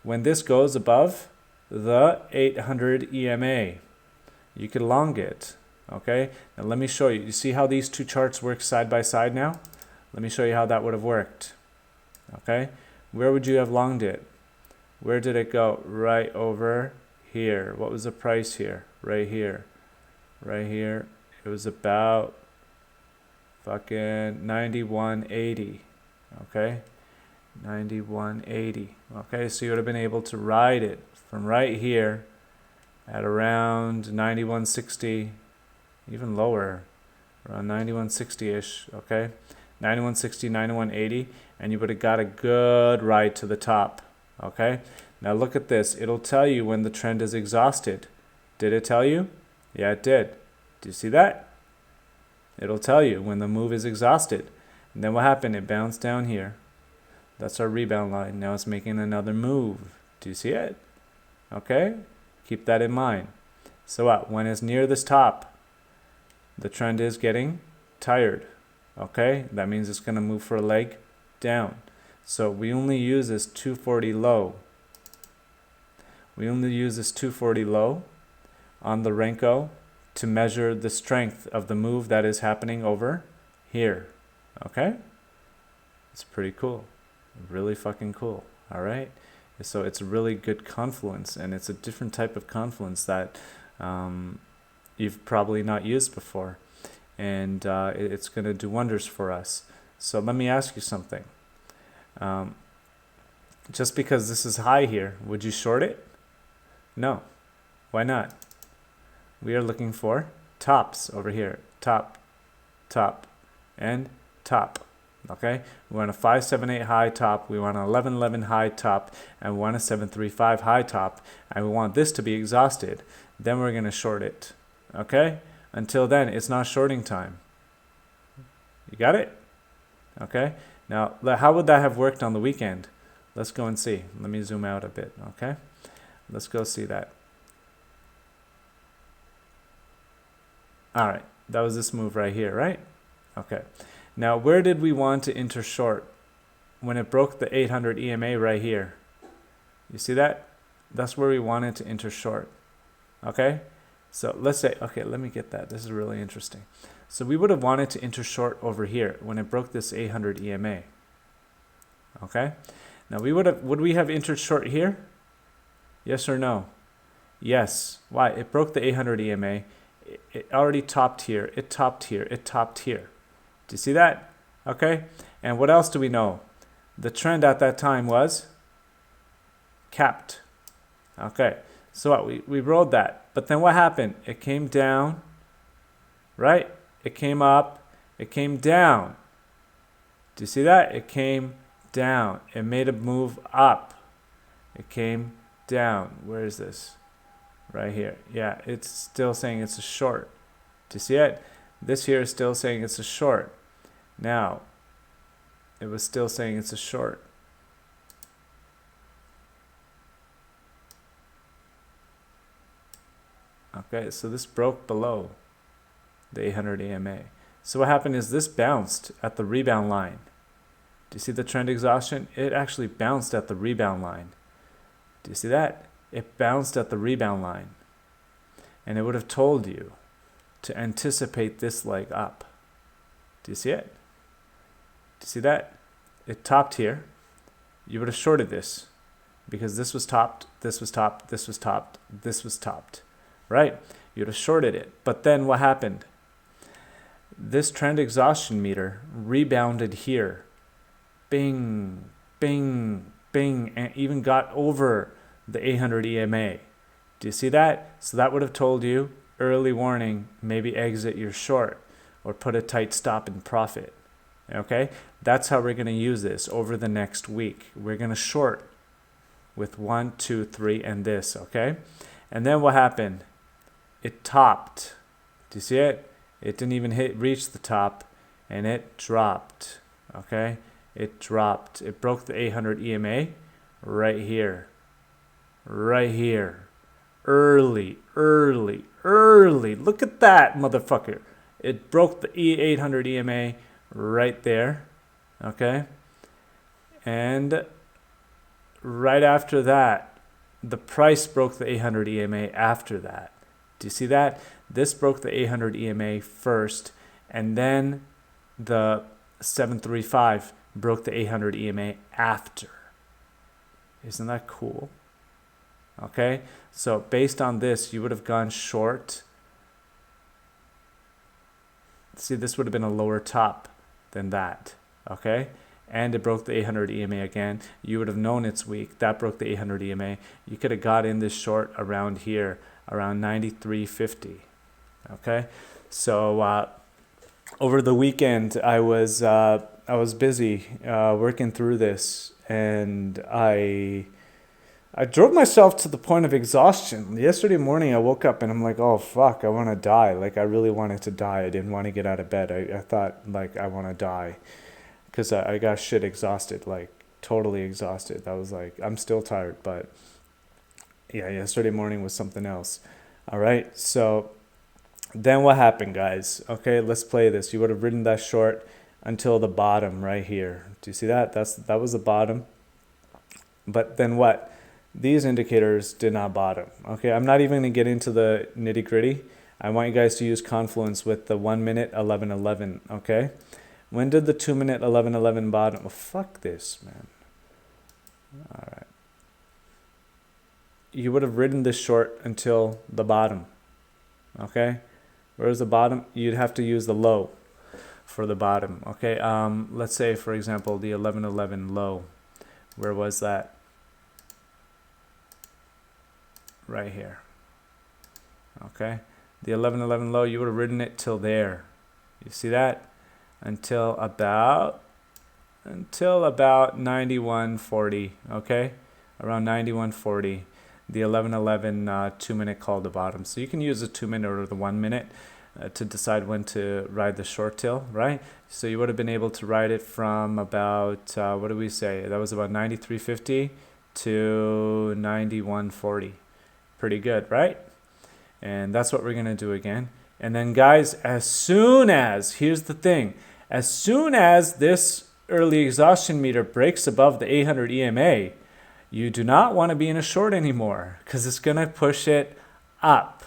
When this goes above the 800 EMA, you could long it, okay? Now let me show you. You see how these two charts work side by side now? Let me show you how that would have worked, okay? Where would you have longed it? Where did it go? Right over here. What was the price here? Right here. Right here. It was about fucking 91.80. Okay? 91.80. Okay, so you would have been able to ride it from right here at around 91.60, even lower, around 91.60-ish, okay? 91.60, 91.80, and you would have got a good ride to the top. Okay, now look at this. It'll tell you when the trend is exhausted. Did it tell you? Yeah, it did. Do you see that? It'll tell you when the move is exhausted. And then what happened? It bounced down here. That's our rebound line. Now it's making another move. Do you see it? Okay, keep that in mind. So what? When it's near this top, the trend is getting tired. Okay, that means it's going to move for a leg down. So we only use this 240 low. We only use this 240 low on the Renko to measure the strength of the move that is happening over here. Okay? It's pretty cool. Really fucking cool. All right? So it's a really good confluence, and it's a different type of confluence that you've probably not used before. And it's going to do wonders for us. So let me ask you something. Just because this is high here, would you short it? No. Why not? We are looking for tops over here. Top, top, and top. Okay? We want a 578 high top, we want an 1111 high top, and we want a 735 high top, and we want this to be exhausted. Then we're going to short it. Okay? Until then, it's not shorting time. You got it? Okay? Now, how would that have worked on the weekend? Let's go and see. Let me zoom out a bit, okay? Let's go see that. All right, that was this move right here, right? Okay. Now, where did we want to enter short? When it broke the 800 EMA right here. You see that? That's where we wanted to enter short, okay? So let's say, okay, let me get that. This is really interesting. So we would have wanted to enter short over here when it broke this 800 EMA. Okay? Now would we have entered short here? Yes or no? Yes. Why? It broke the 800 EMA. It already topped here. It topped here. It topped here. Do you see that? Okay? And what else do we know? The trend at that time was capped. Okay. So what? We rolled that. But then what happened? It came down, right? It came up, it came down. Do you see that? It came down. It made a move up. It came down. Where is this? Right here. Yeah, it's still saying it's a short. Do you see it? This here is still saying it's a short. Now, it was still saying it's a short. Okay, so this broke below the 800 EMA. So what happened is this bounced at the rebound line. Do you see the trend exhaustion? It actually bounced at the rebound line. Do you see that? It bounced at the rebound line. And it would have told you to anticipate this leg up. Do you see it? Do you see that? It topped here. You would have shorted this because this was topped, this was topped, this was topped, this was topped. Right? You'd have shorted it. But then what happened? This trend exhaustion meter rebounded here. Bing, bing, bing, and even got over the 800 EMA. Do you see that? So that would have told you, early warning, maybe exit your short or put a tight stop in profit. Okay? That's how we're going to use this over the next week. We're going to short with 1, 2, 3, and this, okay? And then what happened? It topped. Do you see it? It didn't even reach the top, and it dropped. Okay? It dropped. It broke the 800 EMA right here. Right here. Early, early, early. Look at that, motherfucker. It broke the 800 EMA right there. Okay? And right after that, the price broke the 800 EMA after that. Do you see that? This broke the 800 EMA first, and then the 735 broke the 800 EMA after. Isn't that cool? Okay, so based on this, you would have gone short. See, this would have been a lower top than that. Okay, and it broke the 800 EMA again. You would have known it's weak. That broke the 800 EMA. You could have got in this short around here, around 93.50. Okay, so over the weekend I was busy working through this, and I drove myself to the point of exhaustion. Yesterday morning I woke up and I'm like, oh fuck, I want to die. Like, I really wanted to die. I didn't want to get out of bed. I thought, like, I want to die because I got shit exhausted, like totally exhausted. I was like, I'm still tired, but yeah, yesterday morning was something else. All right, so then what happened, guys? Okay, let's play this. You would have ridden that short until the bottom right here. Do you see that? That was the bottom. But then what? These indicators did not bottom. Okay, I'm not even going to get into the nitty gritty. I want you guys to use Confluence with the 1 minute 11:11. Okay, when did the 2 minute 11:11 bottom? Oh, fuck this, man. All right, you would have ridden this short until the bottom. Okay, where's the bottom? You'd have to use the low for the bottom. Okay, let's say, for example, the 11:11 low. Where was that? Right here. Okay, the 11:11 low, you would have ridden it till there. You see that? Until about 91.40. Okay, around 91.40. The 11:11 2 minute called the bottom. So you can use the 2 minute or the 1 minute to decide when to ride the short tail, right? So you would have been able to ride it from about what do we say? That was about 93.50 to 91.40. Pretty good, right? And that's what we're going to do again. And then, guys, as soon as, here's the thing, as soon as this early exhaustion meter breaks above the 800 EMA, you do not want to be in a short anymore, because it's going to push it up.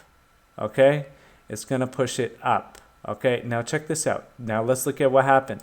Okay? It's going to push it up. Okay? Now check this out. Now let's look at what happened.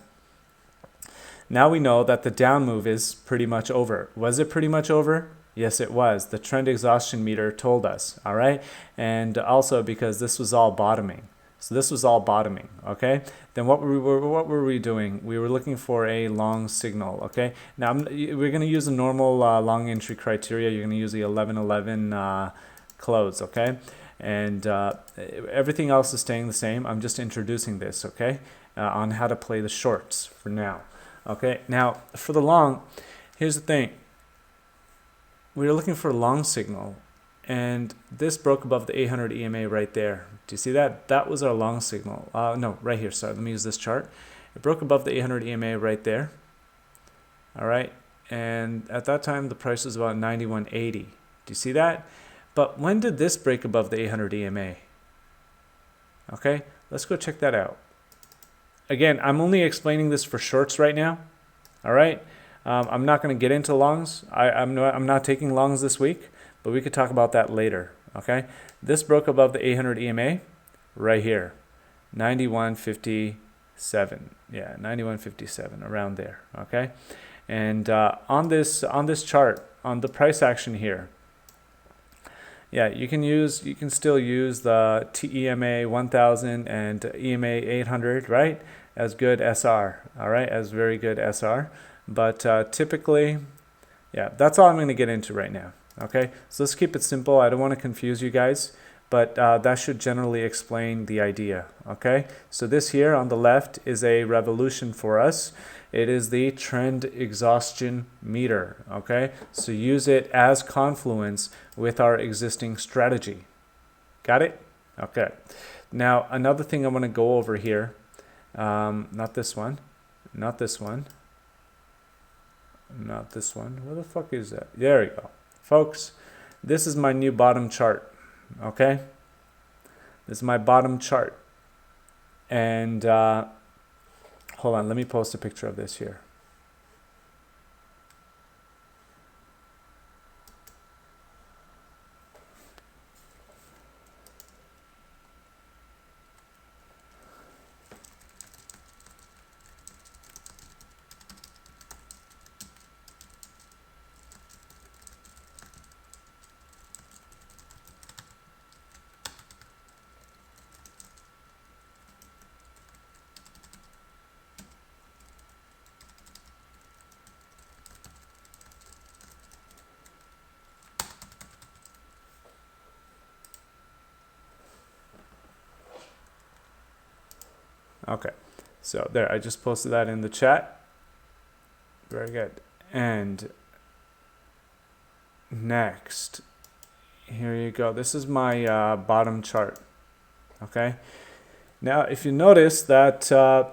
Now we know that the down move is pretty much over. Was it pretty much over? Yes, it was. The trend exhaustion meter told us, all right? And also because this was all bottoming. So this was all bottoming, okay? Then what were we doing? We were looking for a long signal, okay? Now we're going to use the normal long entry criteria. You're going to use the 11:11 close, okay? And everything else is staying the same. I'm just introducing this, okay? On how to play the shorts for now, okay? Now for the long, here's the thing. We were looking for a long signal, and this broke above the 800 EMA right there. Do you see that? That was our long signal. No, right here. Sorry, let me use this chart. It broke above the 800 EMA right there. All right, and at that time the price was about 91.80. Do you see that? But when did this break above the 800 EMA? Okay, let's go check that out. Again, I'm only explaining this for shorts right now. All right. I'm not going to get into longs. I'm not taking longs this week, but we could talk about that later. Okay, this broke above the 800 EMA right here, 91.57. Yeah, 91.57, around there. Okay, and on this chart, on the price action here, yeah, you can still use the TEMA 1000 and EMA 800, right, as good SR. All right, as very good SR. But typically, yeah, that's all I'm going to get into right now. Okay, so let's keep it simple. I don't want to confuse you guys, but that should generally explain the idea. Okay, so this here on the left is a revolution for us. It is the trend exhaustion meter. Okay, so use it as confluence with our existing strategy. Got it? Okay. Now another thing I want to go over here, not this one, not this one. Not this one. Where the fuck is that? There we go. Folks, this is my new bottom chart. Okay? This is my bottom chart. And hold on, let me post a picture of this here. Okay, so there, I just posted that in the chat. Very good. And next, here you go. This is my bottom chart. Okay. Now, if you notice that the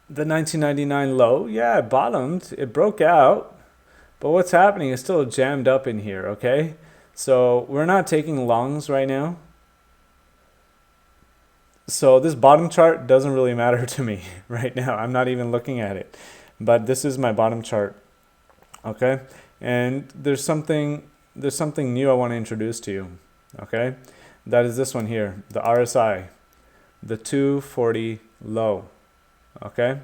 1999 low, yeah, it bottomed, it broke out, but what's happening is still jammed up in here. Okay, so we're not taking longs right now. So this bottom chart doesn't really matter to me right now. I'm not even looking at it, but this is my bottom chart. Okay, and there's something new I want to introduce to you. Okay, that is this one here, the RSI, the 240 low. Okay,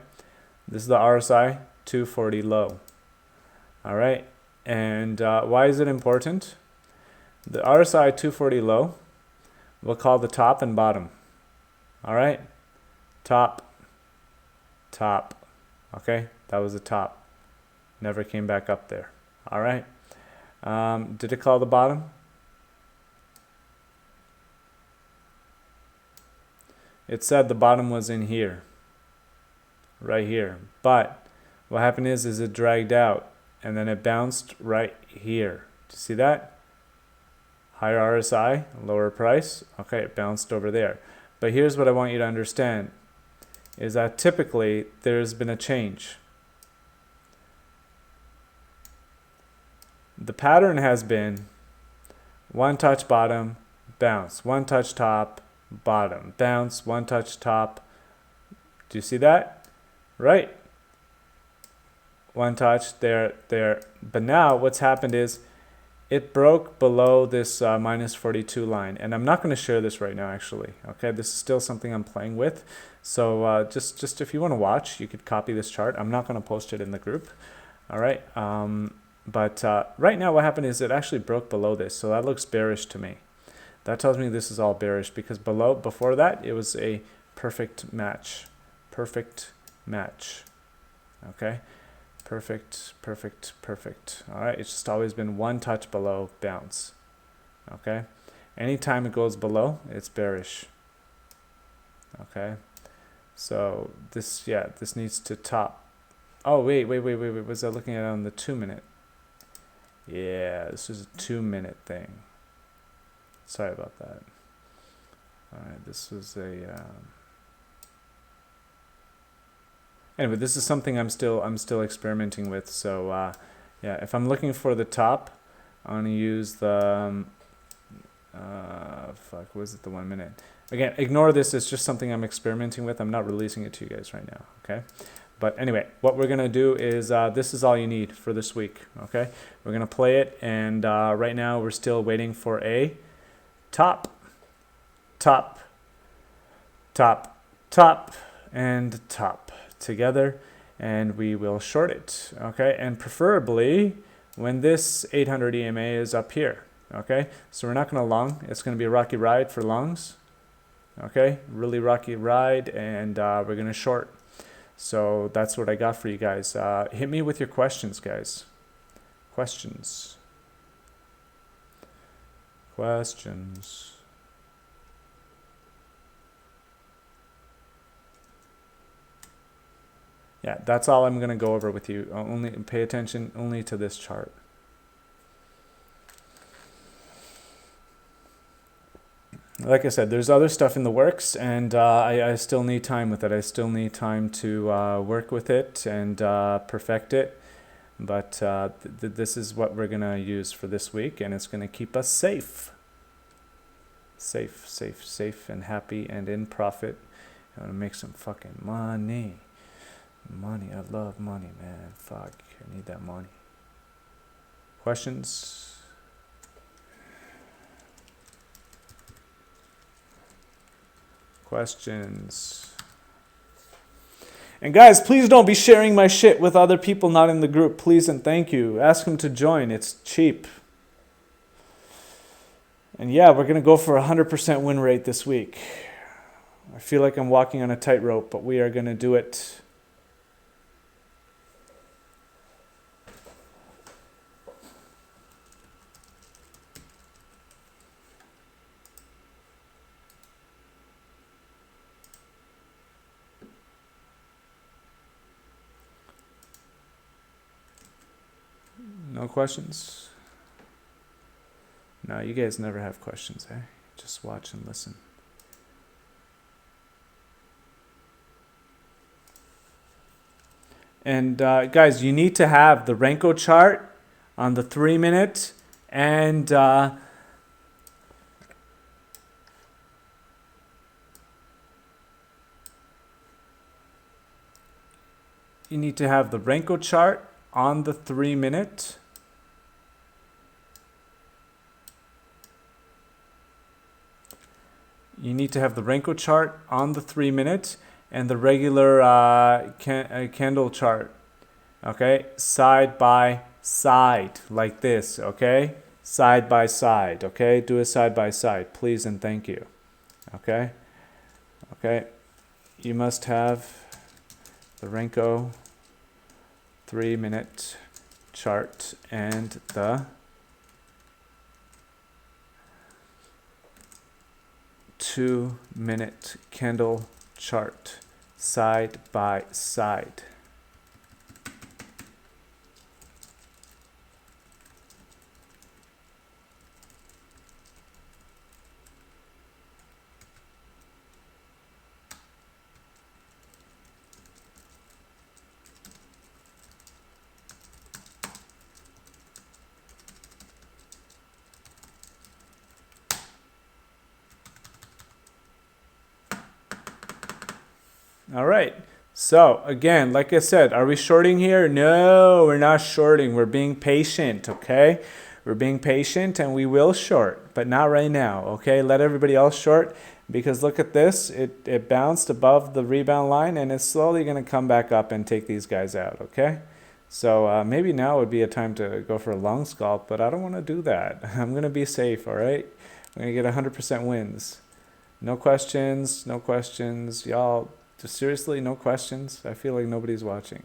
this is the RSI 240 low. All right, and why is it important? The RSI 240 low we'll call the top and bottom. All right, top, okay, that was the top, never came back up there. All right, did it call the bottom? It said the bottom was in here, right here, but what happened is it dragged out and then it bounced right here. Do you see that? Higher RSI, lower price. Okay, it bounced over there. But here's what I want you to understand, is that typically there's been a change. The pattern has been one touch bottom, bounce, one touch top, bottom, bounce, one touch top. Do you see that? Right. One touch, there. But now what's happened is it broke below this minus 42 line, and I'm not going to share this right now actually. Okay, this is still something I'm playing with, so just if you want to watch, you could copy this chart. I'm not going to post it in the group. All right, but right now what happened is it actually broke below this, so that looks bearish to me. That tells me this is all bearish because before that it was a perfect match. Okay, perfect. All right, it's just always been one touch below, bounce. Okay, anytime it goes below, it's bearish. Okay, so this needs to top. Oh wait, was I looking at it on the 2 minute? Yeah, this is a 2 minute thing. Sorry about that. All right, this was a anyway, this is something I'm still experimenting with. So yeah, if I'm looking for the top, I'm gonna use the was it the 1 minute? Again, ignore this. It's just something I'm experimenting with. I'm not releasing it to you guys right now. Okay. But anyway, what we're gonna do is this is all you need for this week. Okay, we're gonna play it, and right now we're still waiting for a top, and top together, and we will short it. Okay, and preferably when this 800 EMA is up here. Okay, so we're not going to long. It's going to be a rocky ride for longs. Okay, really rocky ride, and we're going to short. So that's what I got for you guys. Hit me with your questions, guys. Questions. Yeah, that's all I'm going to go over with you. Only pay attention only to this chart. Like I said, there's other stuff in the works, and I still need time with it. I still need time to work with it and perfect it. But this is what we're going to use for this week, and it's going to keep us safe. Safe, and happy, and in profit. I want to make some fucking money. Money, I love money, man. Fuck, I need that money. Questions? And guys, please don't be sharing my shit with other people not in the group. Please and thank you. Ask them to join. It's cheap. And yeah, we're going to go for a 100% win rate this week. I feel like I'm walking on a tightrope, but we are going to do it. No questions? No, you guys never have questions, eh? Just watch and listen. And guys, you need to have the Renko chart on the 3-minute and you need to have the Renko chart on the 3-minute. You need to have the Renko chart on the 3-minute and the regular candle chart. Okay, side by side like this. Okay, side by side. Okay, do it side by side, please and thank you. Okay, okay, you must have the Renko 3-minute chart and the 2-minute candle chart side by side. All right. So again, like I said, are we shorting here? No, we're not shorting. We're being patient, okay? We're being patient and we will short, but not right now, okay? Let everybody else short because look at this. It bounced above the rebound line and it's slowly going to come back up and take these guys out, okay? So maybe now would be a time to go for a long scalp, but I don't want to do that. I'm going to be safe, all right? I'm going to get 100% wins. No questions, no questions. Y'all, just seriously, no questions? I feel like nobody's watching.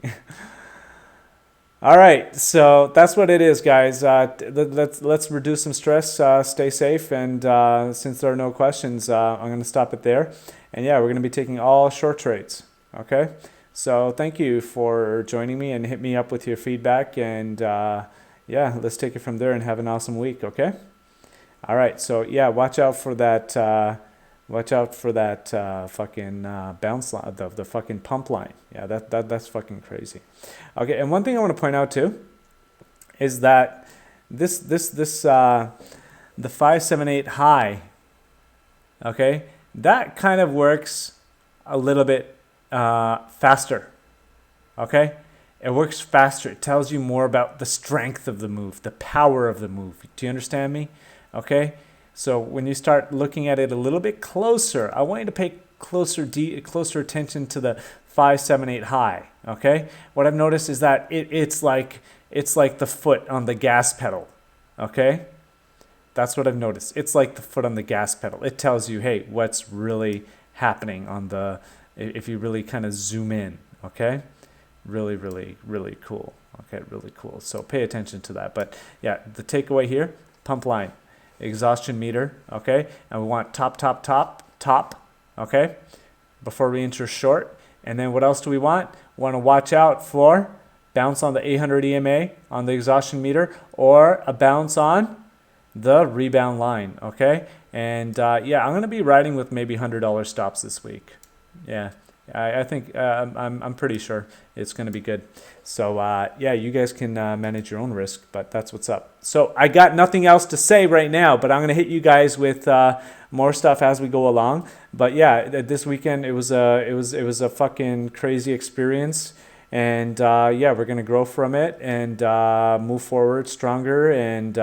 All right, so that's what it is, guys. Let's reduce some stress, stay safe, and since there are no questions, I'm going to stop it there. And yeah, we're going to be taking all short trades, okay? So thank you for joining me and hit me up with your feedback. And yeah, let's take it from there and have an awesome week, okay? All right, so yeah, watch out for that fucking bounce line, the fucking pump line. Yeah, that's fucking crazy. Okay, and one thing I want to point out too is that the 578 high, okay, that kind of works a little bit faster. Okay, it works faster. It tells you more about the strength of the move, the power of the move. Do you understand me? Okay. So when you start looking at it a little bit closer, I want you to pay closer attention to the 578 high. Okay, what I've noticed is that it's like the foot on the gas pedal. Okay, that's what I've noticed. It's like the foot on the gas pedal. It tells you, hey, what's really happening on the, if you really kind of zoom in. Okay, really, really, really cool. Okay, really cool. So pay attention to that. But yeah, the takeaway here: pump line. Exhaustion meter, okay, and we want top, okay, before we enter short. And then what else do we want? We want to watch out for bounce on the 800 EMA on the exhaustion meter or a bounce on the rebound line, okay. And yeah, I'm gonna be riding with maybe $100 stops this week. Yeah, I think I'm pretty sure it's going to be good. So yeah, you guys can manage your own risk, but that's what's up. So I got nothing else to say right now, but I'm going to hit you guys with more stuff as we go along. But yeah, this weekend it was a fucking crazy experience, and yeah, we're going to grow from it and move forward stronger and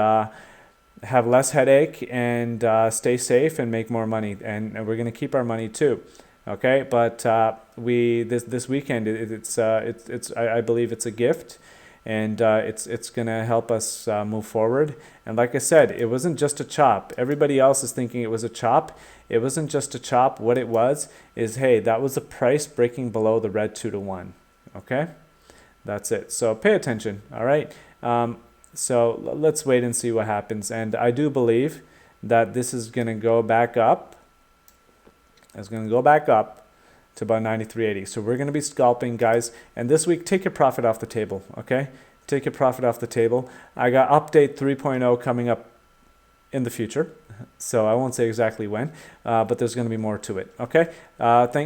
have less headache and stay safe and make more money, and we're going to keep our money too. Okay, but this weekend it's I believe it's a gift, and it's gonna help us move forward. And like I said, it wasn't just a chop. Everybody else is thinking it was a chop. It wasn't just a chop. What it was is, hey, that was a price breaking below the red 2-to-1. Okay, that's it. So pay attention. All right. So let's wait and see what happens. And I do believe that this is gonna go back up. It's going to go back up to about 93.80. So we're going to be scalping, guys. And this week, take your profit off the table, okay? take your profit off the table. I got update 3.0 coming up in the future, so I won't say exactly when, but there's going to be more to it. Okay,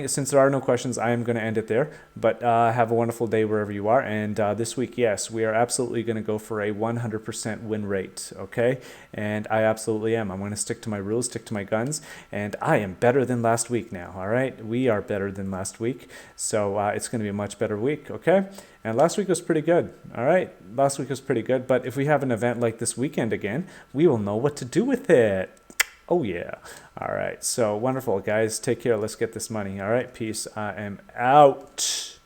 since there are no questions, I am going to end it there, but have a wonderful day wherever you are. And this week, yes, we are absolutely going to go for a 100% win rate. Okay, and I absolutely am. I'm going to stick to my rules, stick to my guns, and I am better than last week now. All right, we are better than last week, so it's going to be a much better week. Okay, and last week was pretty good. All right, last week was pretty good, but if we have an event like this weekend again, we will know what to do with it. Oh yeah. All right, so wonderful, guys. Take care. Let's get this money. All right, peace. I am out.